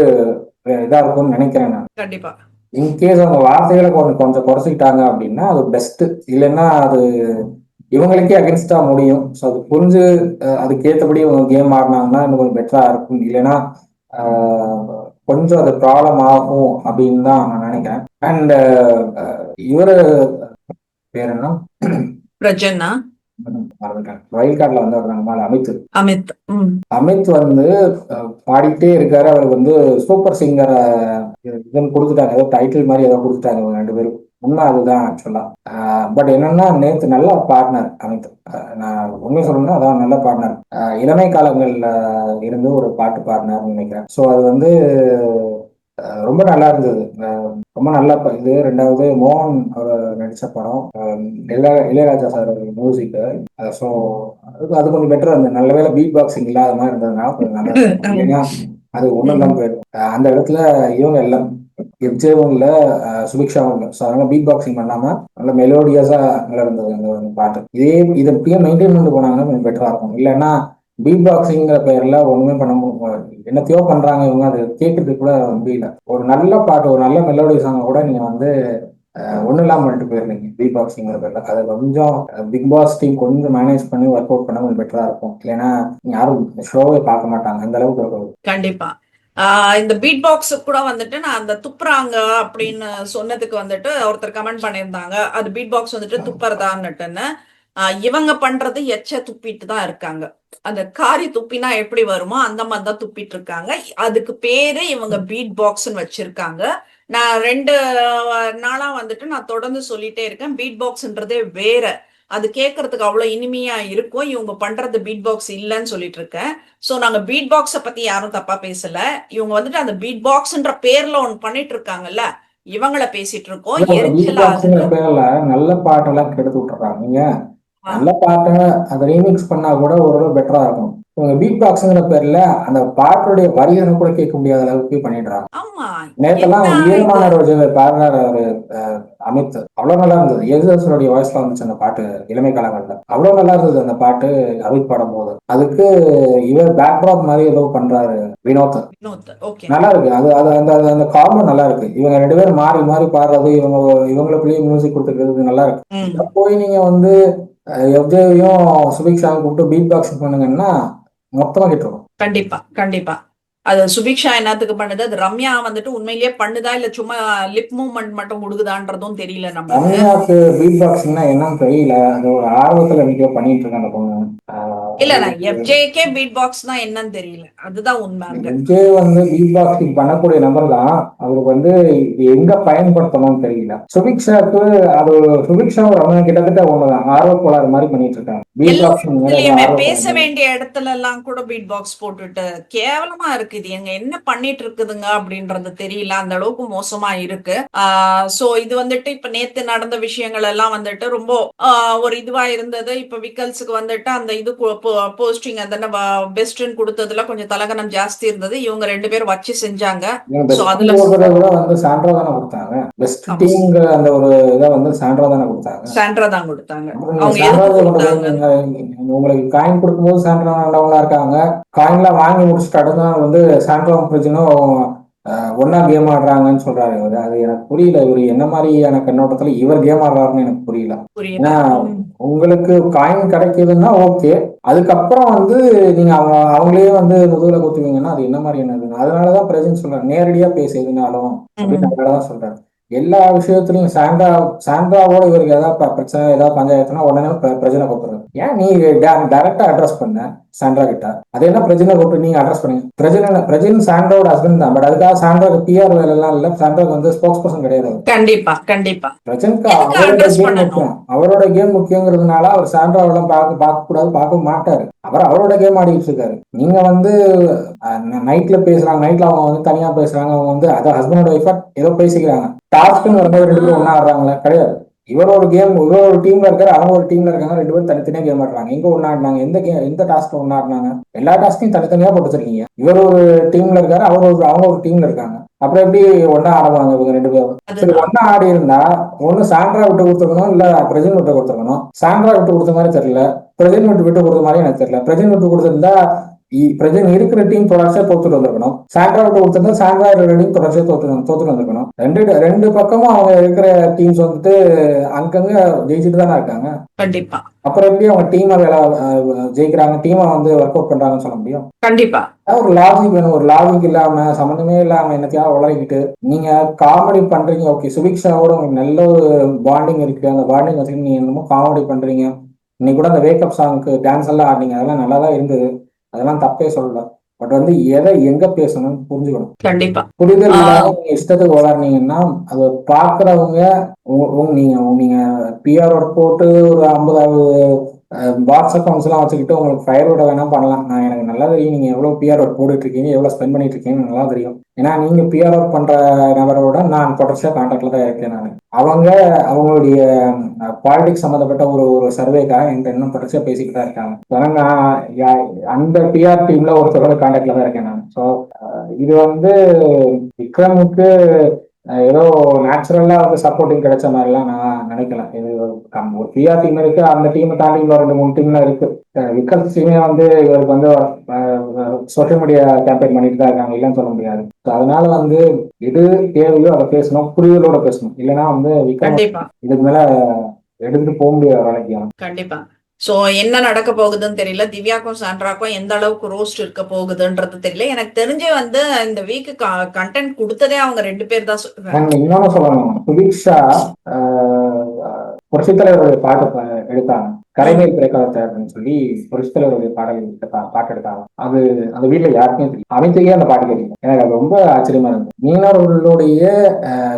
இதா இருக்கும்னு நினைக்கிறேன் நான். கண்டிப்பா. இன்கேஸ் அவங்க வார்த்தைகளை கொஞ்சம் கொஞ்சம் குறைச்சிக்கிட்டாங்க அப்படின்னா அது பெஸ்ட். இல்லைன்னா அது இவங்களுக்கே அகென்ஸ்டா முடியும். ஸோ அது புரிஞ்சு அதுக்கேற்றபடி இவங்க கேம் ஆடினாங்கன்னா இன்னும் கொஞ்சம் பெட்டரா இருக்கும். இல்லைன்னா கொஞ்சம் அது ப்ராப்ளம் ஆகும் அப்படின்னு தான் நான் நினைக்கிறேன். அண்ட் இவரு பேர் என்ன, பிரஜன்னா. மறந்துட்டேன். வைல்ட் கார்டில் வந்து அவர் நம்மளால அமித். அமித். அமித் வந்து பாடிட்டே இருக்காரு. அவருக்கு சூப்பர் சிங்கர் இதுன்னு கொடுத்துட்டாங்க. ஏதோ டைட்டில் மாதிரி ஏதோ கொடுத்துட்டாங்க இவங்க 2 பேரும். உண்மை அதுதான் ஆக்சுவலா. பட் என்னன்னா நேற்று நல்ல பார்ட்னர் அமித். நான் உண்மை சொல்லணும்னா அதான் நல்ல பார்ட்னர். இளமை காலங்கள்ல இருந்து ஒரு பாட்டு பாடினார்னு நினைக்கிறேன். ஸோ அது ரொம்ப நல்லா இருந்தது. ரொம்ப நல்லா இது 2வது மோகன் அவர் நடிச்ச படம். Ilaiyaraaja sir music. ஸோ அது கொஞ்சம் பெட்டரா இருந்தது. நல்ல வேலை பீட் பாக்ஸிங் இல்லாத மாதிரி இருந்ததுனால கொஞ்சம் நல்லா இருக்கும். இல்லைன்னா அது ஒன்றும் தான் போயிடும். அந்த இடத்துல இவங்க எல்லாம் எப்ஜேவும் இல்லை, சுபிக்ஷாவும் இல்லை. ஸோ அதனால பீட் பாக்ஸிங் பண்ணாம நல்ல மெலோடியஸா நல்லா இருந்தது அந்த பாட்டு. இதை இப்படியே மெயின்டைன் பண்ணிட்டு போனாங்கன்னா கொஞ்சம் பெட்டரா இருக்கும். இல்லைன்னா பீட் பாக்ஸிங்கிற பெயர்ல ஒண்ணுமே பண்ண என்னத்தையோ பண்றாங்க இவங்க. அது கேட்கறதுக்கு கூட முடியல. ஒரு நல்ல பாட்டு, ஒரு நல்ல மெலோடி சாங் கூட நீங்க ஒன்றும் இல்லாமல் பண்ணிட்டு போயிருந்தீங்க பீட் பாக்ஸிங்கிற பேர்ல. அதை கொஞ்சம் பிக் பாஸ் டீம் கொஞ்சம் மேனேஜ் பண்ணி ஒர்க் அவுட் பண்ண கொஞ்சம் பெட்டரா இருக்கும். இல்லைன்னா யாரும் ஷோவே பார்க்க மாட்டாங்க அந்த அளவுக்கு. கண்டிப்பா. இந்த பீட் பாக்ஸ் கூட வந்துட்டு நான் அந்த துப்புறாங்க அப்படின்னு சொன்னதுக்கு வந்துட்டு ஒருத்தர் கமெண்ட் பண்ணியிருந்தாங்க. அது பீட் பாக்ஸ் வந்துட்டு துப்புறதான்னுட்டுன்னு. இவங்க பண்றது எச்ச துப்பிட்டு தான் இருக்காங்க. அந்த காரி துப்பினா எப்படி வருமோ அந்த மாதிரி தான் துப்பிட்டு இருக்காங்க. அதுக்கு பேரு இவங்க பீட் பாக்ஸ்ன்னு வச்சிருக்காங்க. நான் 2 நாளா வந்துட்டு நான் தொடர்ந்து சொல்லிட்டே இருக்கேன், பீட் பாக்ஸ்ன்றதே வேற. அது கேட்கறதுக்கு அவ்வளவு இனிமையா இருக்கும். இவங்க பண்றது பீட் பாக்ஸ் இல்லைன்னு சொல்லிட்டு இருக்கேன். சோ நாங்க பீட் பாக்ஸ பத்தி யாரும் தப்பா பேசல. இவங்க வந்துட்டு அந்த பீட் பாக்ஸ்ன்ற பேர்ல ஒண்ணு பண்ணிட்டு இருக்காங்கல்ல, இவங்கள பேசிட்டு இருக்கோம். பீட் எரிச்சலா பாக்ஸிங்கிற ஆகுது. பேர்ல நல்ல பாட்டெல்லாம் கெடுத்து விட்டுறாங்க. நீங்க நல்ல பாட்டை அதை ரீமிக்ஸ் பண்ணா கூட ஓரளவு பெட்டரா இருக்கும். இவங்க பீட் பாக்ஸுங்கிற பேர்ல அந்த பாட்டுடைய வரிகளை கூட கேட்க முடியாத அளவுக்கு பண்ணிடுறாங்க. ஆமா, நேத்தெல்லாம் என்ன ஈரமான இது? ரோஜாவை பாடினார் அவரு அமித். அவ்வளவு நல்லா இருந்தது. யேசுதாஸுடைய வாய்ஸ்ல வந்துச்சு அந்த பாட்டு இளமை காலங்கள்ல. அவ்வளவு நல்லா இருந்தது அந்த பாட்டு அமித் பாடும் போது. அதுக்கு இவர் பேக்ராப் மாதிரி ஏதோ பண்றாரு வினோத். ஓகே. நல்லா இருக்கு. அது அது அந்த அந்த அந்த காம்போ நல்லா இருக்கு. இவங்க ரெண்டு பேரும் மாறி மாறி பாடுறது, இவங்களுக்குள்ளேயே மியூசிக் கொடுத்துருக்கிறது நல்லா இருக்கு. இதை போய் நீங்க வந்து எஃப்ஜேவையும் சுபிக்ஷாவும் கூப்பிட்டு பீட் பாக்ஸிங் பண்ணுங்கன்னா மொத்தமா கிட்டுருக்கும். கண்டிப்பா கண்டிப்பா. அது சுபிக்ஷா என்னத்துக்கு பண்ணுது, அது ரம்யா வந்துட்டு உண்மையிலேயே பண்ணுதா இல்ல சும்மா லிப் மூவ்மெண்ட் மட்டும் கொடுக்குதான்றதும் தெரியல நம்மளுக்கு. ரம்யாவுக்கு பீட் பாக்ஸிங்னா என்னன்னு தெரியல. அது ஒரு ஆர்வத்துல வீடியோ பண்ணிட்டு இருக்கேன் அந்த பொண்ணு. இல்ல, நான் எஃப்ஜேக்கே பீட் பாக்ஸ்னா என்னன்னு தெரியல, அதுதான் உண்மை. எஃப்ஜே வந்து பீட் பாக்ஸிங் பண்ணக்கூடிய நபர் தான். அவருக்கு வந்து இது எங்க பயன்படுத்தணும்னு தெரியல. சுபிக்ஷாக்கு அது சுபிக்ஷா ரம்யா கிட்டத்தட்ட ஒண்ணுதான், ஆர்வ கோளாறு மாதிரி பண்ணிட்டு இருக்காங்க. பீட் பாக்ஸிங் பேச வேண்டிய இடத்துல எல்லாம் கூட பீட் பாக்ஸ் போட்டுட்டு கேவலமா இருக்குது. எங்க என்ன பண்ணிட்டு இருக்குதுங்க அப்படின்றது தெரியல, அந்த அளவுக்கு மோசமா இருக்கு. சோ இது வந்துட்டு இப்ப நேத்து நடந்த விஷயங்கள் எல்லாம் வந்துட்டு ரொம்ப ஒரு இதுவா இருந்தது. இப்ப விக்கல்ஸுக்கு வந்துட்டு அந்த இது போஸ்டிங் அந்த பெஸ்ட்னு கொடுத்ததுல கொஞ்சம் தலகனம் ஜாஸ்தி இருந்தது. இவங்க ரெண்டு பேரும் வச்சு செஞ்சாங்க. சோ அதுல கூட வந்து சாண்ட்ரா தானே கொடுத்தாங்க. பெஸ்ட் டீம்ங்கிற அந்த ஒரு இதை வந்து சாண்ட்ரா தானே கொடுத்தாங்க. சாண்ட்ரா தான் கொடுத்தாங்க. உங்களுக்கு காயின் கொடுக்கும்போது சாண்ட்ரா நல்லவங்களா இருக்காங்க. காயின்ல வாங்கி முடிச்சுட்டு அடுத்த நாள் வந்து சாண்ட்ரா பிரச்சனும் ஒன்னா கேம் ஆடுறாங்கன்னு சொல்றாரு இவரு. அது எனக்கு புரியல. இவரு என்ன மாதிரியான கண்ணோட்டத்துல இவர் கேம் ஆடுறாருன்னு எனக்கு புரியல. ஏன்னா உங்களுக்கு காயின் கிடைக்குதுன்னா ஓகே, அதுக்கப்புறம் வந்து நீங்க அவங்களே வந்து முதுகுல குத்துவீங்கன்னா அது என்ன மாதிரி என்னது. அதனாலதான் பிரச்சனை சொல்றாரு, நேரடியா பேச எதுனாலும் அப்படின்னு அதனாலதான் சொல்றாரு. எல்லா விஷயத்திலையும் சாண்ட்ராவோட இவருக்கு ஏதாவது பிரச்சனை ஏதாவது பஞ்சாயத்துனா உடனே பிரச்சனை கொடுத்துருங்க. ஏன் நீ டைரக்டா அட்ரஸ் பண்ண சாண்ட்ரா கிட்ட, அது என்ன பிரச்சனை கொடுத்து நீங்க அட்ரஸ் பண்ணுங்க. பிரஜன் சாண்ட்ராவோட ஹஸ்பண்ட் தான். பட் அதுக்காக சாண்ட்ராக்கு பிஆர் வேலை எல்லாம் இல்ல. சாண்ட்ராக்கு வந்து ஸ்போக்ஸ் பர்சன் கிடையாது. கண்டிப்பா கண்டிப்பா. பிரஜனுக்கு அவரோட கேம் முக்கியம். அவரோட கேம் முக்கியங்கிறதுனால அவர் சாண்ட்ராவெல்லாம் பார்க்க கூடாது, பார்க்க மாட்டாரு. அவரோட கேம் ஆடிட்டு இருக்காரு. நீங்க வந்து நைட்ல பேசுறாங்க, நைட்ல அவங்க வந்து தனியா பேசுறாங்க, அவங்க வந்து அதை ஹஸ்பண்டோட ஒய்ஃபா ஏதோ பேசிக்கிறாங்க. டாஸ்க்னு வரும்போது ரெண்டு பேரும் ஒன்னா ஆடுறாங்களா? கிடையாது. இவர் ஒரு டீம்ல இருக்காரு, அவங்க ஒரு டீம்ல இருக்காங்க. ரெண்டு பேரும் தனித்தனியா கேம் ஆடுறாங்க. எங்க ஒன்னா ஆடினாங்க? எந்த டாஸ்க் ஒன்னா ஆடினாங்க? எல்லா டாஸ்கையும் தனித்தனியா போட்டு வச்சிருக்கீங்க. இவர் ஒரு டீம்ல இருக்காரு, அவங்க ஒரு டீம்ல இருக்காங்க. அப்புறம் எப்படி ஒன்னா ஆடுவாங்க இவங்க ரெண்டு பேரும்? சரி, ஒன்னா ஆடி இருந்தா ஒண்ணு சாண்ட்ரா விட்டு கொடுத்துருக்கணும், இல்ல பிரஜன் விட்டு கொடுத்துருக்கணும். சாண்ட்ரா விட்டு கொடுத்த மாதிரி தெரியல, பிரஜன் விட்டு கொடுத்த மாதிரி எனக்கு தெரியல. பிரஜன் விட்டு கொடுத்திருந்தா பிரஜன் இருக்கிற டீம் தொடர்ச்சியா தோத்துட்டு வந்திருக்கணும். சாண்ட்ரா விட்டு கொடுத்திருந்தா சாண்ட்ரா இருக்கிற டீம் தொடர்ச்சியா தோத்துட்டு வந்திருக்கணும். ரெண்டு பக்கமும் அவங்க இருக்கிற டீம்ஸ் வந்துட்டு அங்கங்க ஜெயிச்சுட்டு தானே இருக்காங்க. கண்டிப்பா. அப்புறம் எப்படி அவங்க டீமை ஜெயிக்கிறாங்க, டீமை வந்து ஒர்க் அவுட் பண்றாங்கன்னு சொல்ல முடியும்? கண்டிப்பா. ஒரு லாஜிக் வேணும். ஒரு லாஜிக் இல்லாம சம்மந்தமே இல்லாம என்னத்தையாவது உளறிக்கிட்டு நீங்க காமெடி பண்றீங்க. ஓகே, சுபிக்ஷாவோட உங்களுக்கு நல்ல ஒரு பாண்டிங் இருக்கு. அந்த பாண்டிங் வச்சுட்டு நீங்க என்னமோ காமெடி பண்றீங்க. இன்னைக்கு கூட அந்த வேக்கப் சாங்க்கு டான்ஸ் எல்லாம் ஆடினீங்க, அதெல்லாம் நல்லா தான் இருந்தது. அதெல்லாம் தப்பே சொல்லல. பட் வந்து எதை எங்க பேசணும்னு புரிஞ்சுக்கணும். கண்டிப்பா. புரிதல் இல்லாம நீங்க இஷ்டத்துக்கு வளர்னீங்கன்னா அதை பாக்குறவங்க நீங்க பிஆரோட போட்டு ஒரு 50 பாக்ஸ் அக்கௌண்ட்ஸ் எல்லாம் வச்சுக்கிட்டு உங்களுக்கு ஃபயரோட வேணா பண்ணலாம். எனக்கு நல்லா தெரியும் நீங்க எவ்வளவு பிஆர் ஒர்க் போட்டுட்டு இருக்கீங்க, எவ்வளவு ஸ்பெண்ட் பண்ணிட்டு இருக்கீங்கன்னு நல்லா தெரியும். ஏன்னா நீங்க பிஆர் ஒர்க் பண்ற நபரோட நான் தொடர்ச்சியா கான்டாக்ட்ல தான் இருக்கேன். அவங்களுடைய பாலிடிக்ஸ் சம்பந்தப்பட்ட ஒரு சர்வேக்காக என்கிட்ட இன்னும் தொடர்ச்சியா பேசிக்கிட்டு தான் இருக்காங்க. நான் அந்த பிஆர் டீம்ல ஒருத்தரோட கான்டாக்ட்ல தான் இருக்கேன் நான். ஸோ இது வந்து விக்ரமுக்கு ஏதோ நேச்சுரலா வந்து சப்போர்ட்டிங் கிடைச்ச மாதிரிலாம் நான் நினைக்கல. இது ஒரு பிஆர் டீம் இருக்கு, அந்த டீமை தாண்டி இன்னும் 2-3 டீம்லாம் இருக்கு. விக்கல் டீமே வந்து இவருக்கு வந்து சோசியல் மீடியா கேம்பெயின் பண்ணிட்டு தான் இருக்காங்க, இல்லைன்னு சொல்ல முடியாது. அதனால வந்து எது தேவையோ அதை பேசணும், புரிதலோட பேசணும். இல்லைன்னா வந்து விக்ரம் இதுக்கு மேல எடுத்து போக முடியாது வேலைக்கு. கண்டிப்பா. சோ என்ன நடக்க போகுதுன்னு தெரியல. திவ்யாக்கும் சாண்ட்ராக்கும் எந்த அளவுக்கு ரோஸ்ட் இருக்க போகுதுன்றது தெரியல. எனக்கு தெரிஞ்சு வந்து இந்த வீக்கு கண்டென்ட் கொடுத்ததே அவங்க 2 பேர் தான் சொல்றாங்க. இன்னொன்னு சொல்லணும், சுதீக்ஷா புரட்சித் தலைவருடைய பாட்டு எடுத்தாங்க, கரைமேல் பிறக்காத அப்படின்னு சொல்லி புரட்சித் தலைவருடைய பாட்டு எடுத்தாங்க. அது அந்த வீட்டுல யாருக்குமே தெரியும். அமைச்சையே அந்த பாட்டு கேட்டீங்க. எனக்கு அது ரொம்ப ஆச்சரியமா இருந்தது. மீனவர்களுடைய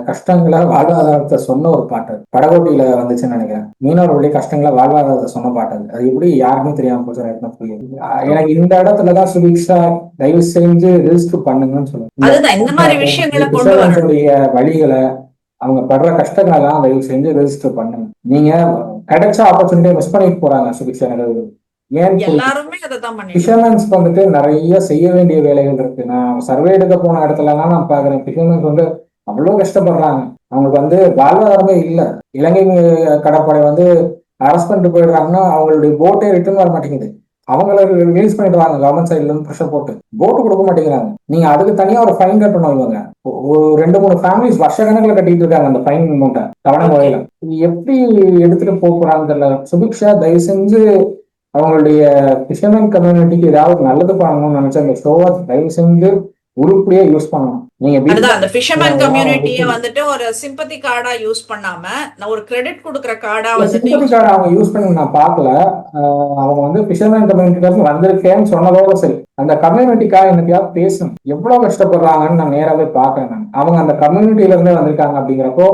கஷ்டங்களை வாழ்வாதாரத்தை சொன்ன ஒரு பாட்டு, படகோட்டியில வந்துச்சுன்னு நினைக்கிறேன். மீனவர்களுடைய கஷ்டங்களை வாழ்வாதாரத்தை சொன்ன பாட்டு அது எப்படி யாருக்குமே தெரியாம போச்சு எனக்கு இந்த இடத்துலதான் சுதீக்ஷா தயவு செஞ்சு ரிஜிஸ்டர் பண்ணுங்கன்னு சொல்லுங்க. வழிகளை அவங்க படுற கஷ்டங்களெல்லாம் தயவு செஞ்சு ரெஜிஸ்டர் பண்ணுங்க. நீங்க கிடைச்ச ஆப்பர்ச்சுனிட்டியை மிஸ் பண்ணிட்டு போறாங்க சுபிக்ஷா. எனக்கு ஏன் எல்லாருமே அதைதான் பண்ணிட்டு ஃபிஷர்மேன்ஸ்க்கு வந்துட்டு நிறைய செய்ய வேண்டிய வேலைகள் இருக்கு. நான் சர்வே எடுக்க போன இடத்துலலாம் நான் பாக்குறேன், ஃபிஷர்மேன்ஸ் வந்து அவ்வளோ கஷ்டப்படுறாங்க. அவங்களுக்கு வந்து வாழ்வாதாரமே இல்லை. இலங்கை கடற்படை வந்து அரெஸ்ட் பண்ணிட்டு போயிடுறாங்கன்னா அவங்களுடைய போட்டே ரிட்டர்ன் வர மாட்டேங்குது. அவங்கள ரிலீஸ் பண்ணிடுவாங்க கவர்மெண்ட் சைட்ல இருந்து ப்ரெஷர் போட்டு, போட்டு கொடுக்க மாட்டேங்கிறாங்க. நீங்க அதுக்கு தனியா ஒரு ஃபைன் கட்டணும். இவங்க ஒரு 2-3 ஃபேமிலிஸ் வருஷ கணக்கில் கட்டிட்டு இருக்காங்க அந்த ஃபைன் அமௌண்ட்டை தவணை முறையில. இது எப்படி எடுத்துட்டு போக போறாங்க தெரியல. சுபிக்ஷா தயவு செஞ்சு அவங்களுடைய ஃபிஷர்மேன் கம்யூனிட்டிக்கு ஏதாவது நல்லது பண்ணணும்னு நினைச்சா அந்த ஷோவை தயவு செஞ்சு உருப்படியா யூஸ் பண்ணணும். நீங்க அதுதான் அந்த ஃபிஷர்மேன் கம்யூனிட்டியை வந்துட்டு ஒரு சிம்பத்தி கார்டா யூஸ் பண்ணாம நான் ஒரு கிரெடிட் கொடுக்குற கார்டா வந்துட்டு சிம்பத்தி கார்டு அவங்க யூஸ் பண்ணி நான் பார்க்கல. அவங்க வந்து ஃபிஷர்மேன் கம்யூனிட்டிக்கு வந்திருக்கேன்னு சொன்னதோட சரி, அந்த கம்யூனிட்டிக்காக என்னத்தையாவது பேசணும். எவ்வளவு கஷ்டப்படுறாங்கன்னு நான் நேராவே பார்க்கறேன். நான் அவங்க அந்த கம்யூனிட்டில இருந்தே வந்திருக்காங்க அப்படிங்கிறப்போ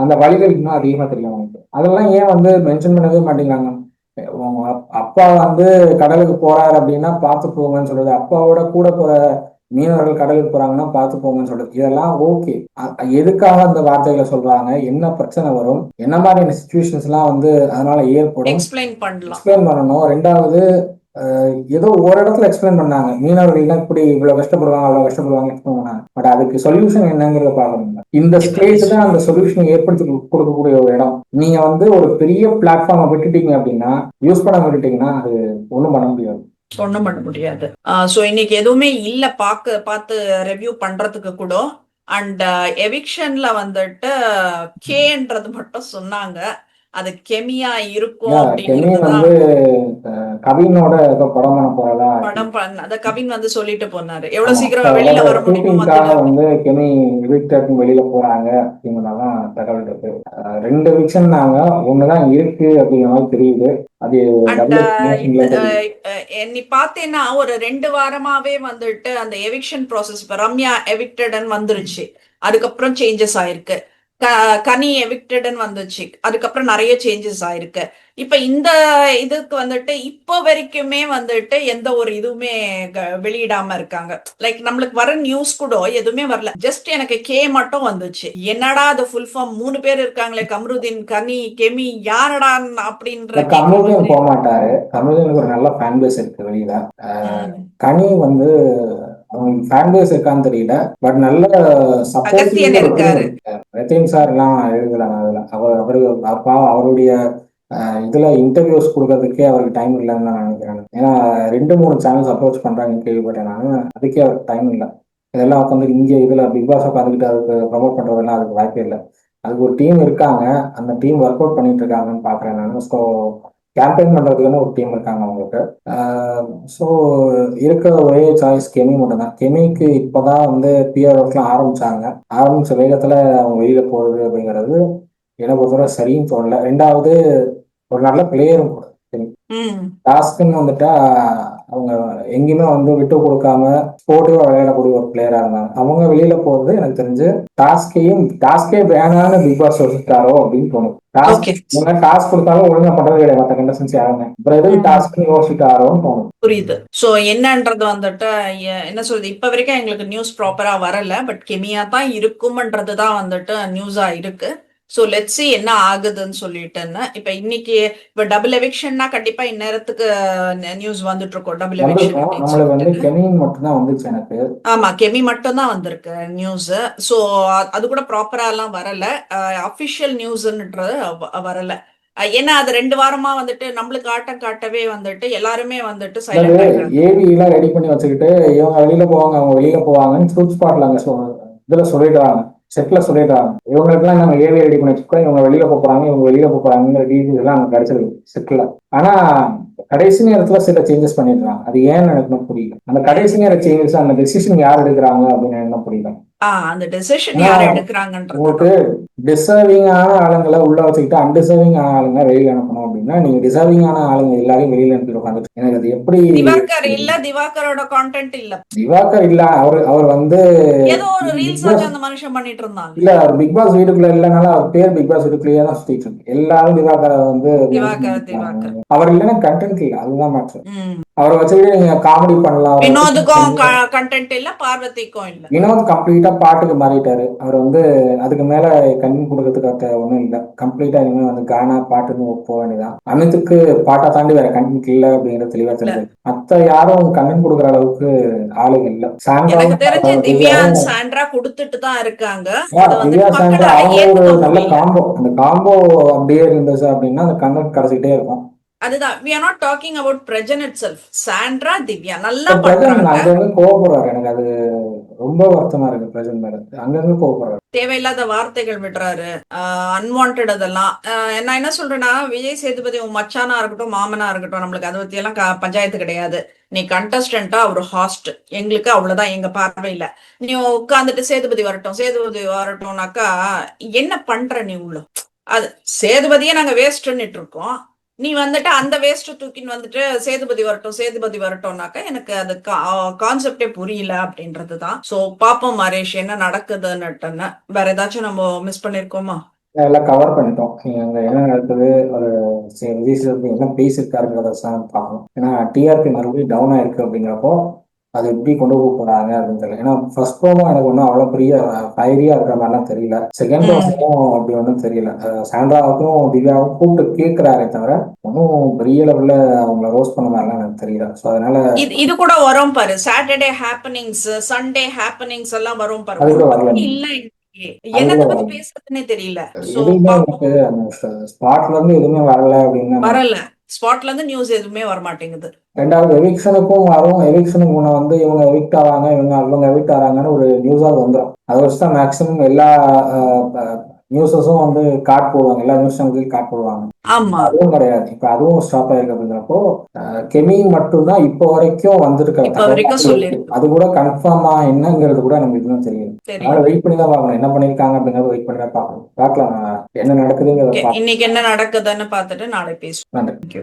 அந்த வழிகள் இன்னும் அதிகமா தெரியும் அவங்களுக்கு. அதெல்லாம் ஏன் வந்து மென்ஷன் பண்ணவே மாட்டேங்கிறாங்க. அப்பா வந்து கடலுக்கு போறாரு அப்படின்னா பார்த்து போங்கன்னு சொல்றது, அப்பாவோட கூட போற மீனவர்கள் கடலுக்கு போறாங்கன்னா பார்த்து போங்கன்னு சொல்றது, இதெல்லாம் ஓகே. எதுக்காக அந்த வார்த்தைகளை சொல்றாங்க, என்ன பிரச்சனை வரும், என்ன மாதிரியான சுச்சுவேஷன்ஸ் எல்லாம் வந்து அதனால ஏற்படும் எக்ஸ்பிளைன் பண்ணணும். ரெண்டாவது ஏதோ ஒரு இடத்துல எக்ஸ்பிளைன் பண்ணாங்க, மீனவர்கள் இப்படி இவ்வளவு கஷ்டப்படுவாங்க அவ்வளவு கஷ்டப்படுவாங்க எக்ஸ்பிளைன் பண்ணாங்க. பட் அதுக்கு சொல்யூஷன் என்னங்கிறத பார்க்கணும். இந்த ஸ்டேஜ் தான் அந்த சொல்யூஷனை ஏற்படுத்தி கொடுக்கக்கூடிய ஒரு இடம். நீங்க வந்து ஒரு பெரிய பிளாட்ஃபார்மை விட்டுட்டீங்க அப்படின்னா, யூஸ் பண்ண விட்டுட்டீங்கன்னா அது ஒண்ணும் பண்ண முடியாது. ஒண்ணும் பண்ண முடியாது. சோ இன்னைக்கு எதுவுமே இல்ல பார்த்து ரெவ்யூ பண்றதுக்கு கூட. அண்ட் எவிக்ஷன்ல வந்துட்டு கேன்றது மட்டும் சொன்னாங்க. அது கெமியா இருக்கும் வந்து கவினோட படம் பண்ண போறதா அத கவின் வந்து சொல்லிட்டு போனாரு. எவ்வளவு சீக்கிரம் வெளியில வர முடியுமோ வந்து கெமி எவிக்டருக்கு வெளியில போறாங்க அப்படிங்கறதான் தகவல் இருக்கு. 2 எவிக்ஷன்னாங்க, ஒண்ணுதான் இருக்கு அப்படிங்கிற மாதிரி தெரியுது. அது நீ பாத்தேன்னா ஒரு 2 வாரமாவே வந்துட்டு அந்த எவிக்ஷன் ப்ராசஸ் ரம்யா எவிக்டட்னு வந்துருச்சு. அதுக்கப்புறம் சேஞ்சஸ் ஆயிருக்கு. கனி எவிக்டட்னு வந்துச்சு. அதுக்கப்புறம் நிறைய சேஞ்சஸ் ஆயிருக்கு. இப்ப இந்த இதுக்கு வந்துட்டு இப்போ வரைக்குமே வந்துட்டு எந்த ஒரு இதுவுமே வெளியிடாம இருக்காங்க. லைக் நம்மளுக்கு வர நியூஸ் கூட எதுவுமே வரல. ஜஸ்ட் எனக்கு கே மட்டும் வந்துச்சு. என்னடா அது ஃபுல் ஃபார்ம் 3 பேர் இருக்காங்களே, கம்ருதீன், கனி, கெமி, யாரடா அப்படின்ற. கம்ருதீன் போக மாட்டாரு. கம்ருதீனுக்கு ஒரு நல்ல ஃபேன் பேஸ் இருக்கு வெளியில. கனி வந்து ஃபேன் பேஸ் இருக்கான்னு தெரியல, பட் நல்ல சப்போர்ட் இருக்காரு. ரத்தீன் சார் எல்லாம் எழுதலாம். அதுல அவரு அப்பா அவருடைய இதுல இன்டர்வியூஸ் கொடுக்கறதுக்கே அவருக்கு டைம் இல்லைன்னு நான் நினைக்கிறேன். ஏன்னா 2-3 சேனல்ஸ் அப்ரோச் பண்றாங்கன்னு கேள்விப்பட்டேன் நான். அதுக்கே அவருக்கு டைம் இல்லை. இதெல்லாம் உட்காந்து இங்கே இதுல பிக் பாஸ் உட்காந்துக்கிட்டு அதுக்கு ப்ரமோட் பண்றதெல்லாம் அதுக்கு வாய்ப்பே இல்லை. அதுக்கு ஒரு டீம் இருக்காங்க, அந்த டீம் ஒர்க் அவுட் பண்ணிட்டு இருக்காங்கன்னு பாக்குறேன் நான். ஸோ கேம்பெயின் பண்றதுக்குன்னு ஒரு டீம் இருக்காங்க அவங்களுக்கு. ஸோ இருக்க ஒரே சாய்ஸ் கெமி மட்டும் தான். கெமிக்கு இப்போதான் வந்து பிஆர் ஒர்க்லாம் ஆரம்பிச்ச வேகத்துல அவங்க வெளியில போகுது அப்படிங்கிறது எனக்கு பொறுத்தவரை சரின்னு தோணல. ரெண்டாவது ஒரு நல்ல பிளேயரும் கூட. டாஸ்க்னு வந்துட்டா அவங்க எங்கேயுமே வந்து விட்டு கொடுக்காம ஸ்போர்ட்டிவா விளையாடக்கூடிய ஒரு பிளேயரா இருந்தாங்க. அவங்க வெளியில போறது எனக்கு தெரிஞ்சு டாஸ்கே வேணான்னு பிக் பாஸ் யோசிச்சாரோ அப்படின்னு தோணும். டாஸ்க் கொடுத்தாலும் ஒழுங்கா பண்றது கிடையாது மற்ற கண்டஸ்டன்ஸ் யாருமே. அப்புறம் எதுவும் டாஸ்க் யோசிச்சாரோன்னு தோணும். புரியுது. சோ என்னன்றது வந்துட்டு என்ன சொல்றது, இப்ப வரைக்கும் எங்களுக்கு நியூஸ் ப்ராப்பரா வரல. பட் கெமியா தான் இருக்கும்ன்றதுதான் வந்துட்டு நியூஸா இருக்கு. சோ லெட்ஸ் see என்ன ஆகுதுன்னு சொல்லிட்டுன்னு. இப்ப இன்னைக்கு இப்ப டபுள் எவிக்ஷன்னா கண்டிப்பா இந்நேரத்துக்கு நியூஸ் வந்துட்டு இருக்கோம். டபுள் எவிக்ஷன் ஆமா, கெமி மட்டும் தான் வந்திருக்கு நியூஸ். சோ அது கூட ப்ராப்பரா எல்லாம் வரல, அபிஷியல் நியூஸ்ன்றது வரல. ஏன்னா அது 2 வாரமா வந்துட்டு நம்மளுக்கு ஆட்டம் காட்டவே வந்துட்டு எல்லாருமே வந்துட்டு ஏவி எல்லாம் ரெடி பண்ணி வச்சுக்கிட்டு இவங்க வெளியில போவாங்க அவங்க வெளியில போவாங்கன்னு இதுல சொல்லிடுறாங்க, செட்ல சொல்லிடுறாங்க. இவங்களுக்குலாம் நாங்க ஏவி ரெடி பண்ணி வச்சுக்கோம், இவங்க வெளியில போறாங்க இவங்க வெளியில போறாங்கிற டீட்டெயில்ஸ் எல்லாம் அங்க கிடைச்சிருக்கு செட்ல. ஆனா கடைசி நேரத்துல சில சேஞ்சஸ் பண்ணிடுறாங்க. அது ஏன்னு எனக்கு புரியல. அந்த கடைசி நேர சேஞ்சஸ் அந்த டெசிஷன் யார் எடுக்கிறாங்க அப்படின்னு என்ன புரியல. அந்த டெசிஷன் யார் எடுக்கிறாங்கன்றது உங்களுக்கு டிசர்விங்கான ஆளுங்களை உள்ள வச்சுக்கிட்டு அன்டிசர்விங் ஆளுங்க வெளியில அனுப்பணும் அப்படின்னா நீங்க டிசர்விங்கான ஆளுங்க எல்லாரையும் வெளியில அனுப்பி உட்காந்து எனக்கு அது எப்படி. திவாகர் இல்ல, திவாகரோட கான்டென்ட் இல்ல, திவாகர் இல்ல. அவர் வந்து ஏதோ ஒரு ரீல்ஸ் வச்சு அந்த மனுஷன் பண்ணிட்டு இருந்தாங்க. இல்ல அவர் பிக் பாஸ் வீட்டுக்குள்ள இல்லனால அவர் பேர் பிக் பாஸ் வீட்டுக்குள்ளேயே தான் சுத்திட்டு இருக்கு. எல்லாரும் திவாகரை வந்து அவர் இல்லைன்னா கண்டென்ட் இல்ல, அதுதான் மாற்றம். அவரை வச்சுக்கிட்டு நீங்க காமெடி பண்ணலாம். வினோதுக்கும் கண்டென்ட் இல்ல, பார்வதிக்கும் இல்ல. வினோத் கம்ப்ளீட்டா பாட்டுக்கு மாறிட்டாரு. அவர் வந்து அதுக்கு மேல கண்டினியூ கொடுக்கறதுக்கு ஒன்றும் இல்லை. கம்ப்ளீட்டா இனிமே வந்து கானா பாட்டுன்னு போக வேண்டியதான். அமித்துக்கு பாட்டை தாண்டி வேற கண்டென்ட் இல்லை அப்படிங்கிறது தெளிவா தெரிஞ்சது. மத்த யாரும் கண்டென்ட் கொடுக்குற அளவுக்கு ஆளுங்க இல்ல. எனக்கு தெரிஞ்சு திவ்யா திவ்யாவும் சாண்ட்ரா கொடுத்துட்டு தான் இருக்காங்க. அது திவ்யா வந்துட்டு சாண்ட்ரா மக்களால அவங்க ஒரு ஏத்துக்க நல்ல முடியல. காம்போ. அந்த காம்போ அப்படியே இருந்துச்சு அப்படின்னா அந்த கண்டென்ட் கிடைச்சிக்கிட்டே இருக்கும். அதுதான் we are not talking about Prajan itself. Sandra Divya நல்லா பிரஜன் பண்றாங்க. அங்கங்க கோவப்படுறாரு. எனக்கு அது ரொம்ப வருத்தமா இருக்கு. பிரஜன் மேல அங்கங்க கோவப்படுறாரு. தேவையில்லாத வார்த்தைகள் விடுறாரு, அன்வான்ட் அதெல்லாம். நான் என்ன சொல்றேன்னா, விஜய் சேதுபதி உன் மச்சானா இருக்கட்டும், மாமனா இருக்கட்டும், நம்மளுக்கு அதை பத்தி எல்லாம் பஞ்சாயத்து கிடையாது. நீ கண்டஸ்டன்டா ஒரு ஹாஸ்ட், எங்களுக்கு அவ்வளவுதான் எங்க பார்வையில. நீ உட்காந்துட்டு சேதுபதி வரட்டும்னாக்கா என்ன பண்ற நீ உள்ள? அது சேதுபதியே நாங்க வேஸ்ட்ன்னுட்டு இருக்கோம். நீ வந்துட்டு அந்த வேஸ்ட் தூக்கின்னு வந்துட்டு சேதுபதி வரட்டும்னாக்கா எனக்கு அது கான்செப்டே புரியல அப்படின்றதுதான். சோ பாப்போம் மரேஷ் என்ன நடக்குதுன்னுட்டுன்னு. வேற ஏதாச்சும் நம்ம மிஸ் பண்ணிருக்கோமா? எல்லாம் கவர் பண்ணிட்டோம். நீங்க அங்க என்ன நடக்குது, ஒரு விஜய் சேதுபதி என்ன பேசியிருக்காருங்கிறத பார்க்கணும். ஏன்னா டிஆர்பி மறுபடியும் டவுன் ஆயிருக்கு அப்படிங்கிறப்போ அது எப்படி கொண்டு போக போறாங்க அப்படின்னு தெரியல. ஏன்னா ஃபர்ஸ்ட் ப்ரோமோ எனக்கு ஒன்றும் அவ்வளோ பெரிய ஃபயரியா இருக்கிற மாதிரிலாம் தெரியல. செகண்ட் ப்ரோமோவும் அப்படி ஒன்றும் தெரியல. சாண்ட்ராவுக்கும் திவ்யாவுக்கும் கூப்பிட்டு கேட்கிறாரே தவிர ஒன்றும் பெரிய லெவல்ல அவங்கள ரோஸ்ட் பண்ண மாதிரிலாம் எனக்கு தெரியல. ஸோ அதனால இது கூட வரும் பாரு, சாட்டர்டே ஹேப்பனிங்ஸ், சண்டே ஹேப்பனிங்ஸ் எல்லாம் வரும் பாரு. அது கூட வரல. ஒண்ணுமே இல்ல. என்னத்த பத்தி பேசுறதுன்னே தெரியல. சோ எதுவுமே எனக்கு அந்த ஸ்பாட்ல இருந்து எதுவுமே வரல அப்படின்னு வரல. ஸ்பாட்ல இருந்து நியூஸ் எதுவுமே வர மாட்டேங்குது. ரெண்டாவது எவிக்ஷனுக்கும் வரும். எவிக்ஷனுக்கு முன்ன வந்து இவங்க எவிக்ட் ஆவாங்க, இவங்க எவிக்ட் ஆறாங்கன்னு ஒரு நியூஸாவது வந்துடும். அதை வச்சு தான் மேக்சிமம் எல்லா நியூஸஸும் வந்து காட் போடுவாங்க. எல்லா நியூஸ் சேனல்லையும் காட் போடுவாங்க. ஆமா, அதுவும் கிடையாது. இப்ப அதுவும் ஸ்டாப் ஆயிருக்கு அப்படிங்கிறப்போ கெமி மட்டும்தான் இப்போ வரைக்கும் வந்திருக்க இப்ப வரைக்கும் சொல்லிருக்கு. அது கூட கன்ஃபார்மா என்னங்கிறது கூட நமக்கு இன்னும் தெரியும். அதனால வெயிட் பண்ணி தான் பார்க்கணும். என்ன பண்ணிருக்காங்க அப்படிங்கறத வெயிட் பண்ணி தான் பார்க்கணும். பார்க்கலாம் என்ன நடக்குதுங்கிறத. இன்னைக்கு என்ன நடக்குதுன்னு பார்த்துட்டு நாளை பேசுவோம். நன்றி.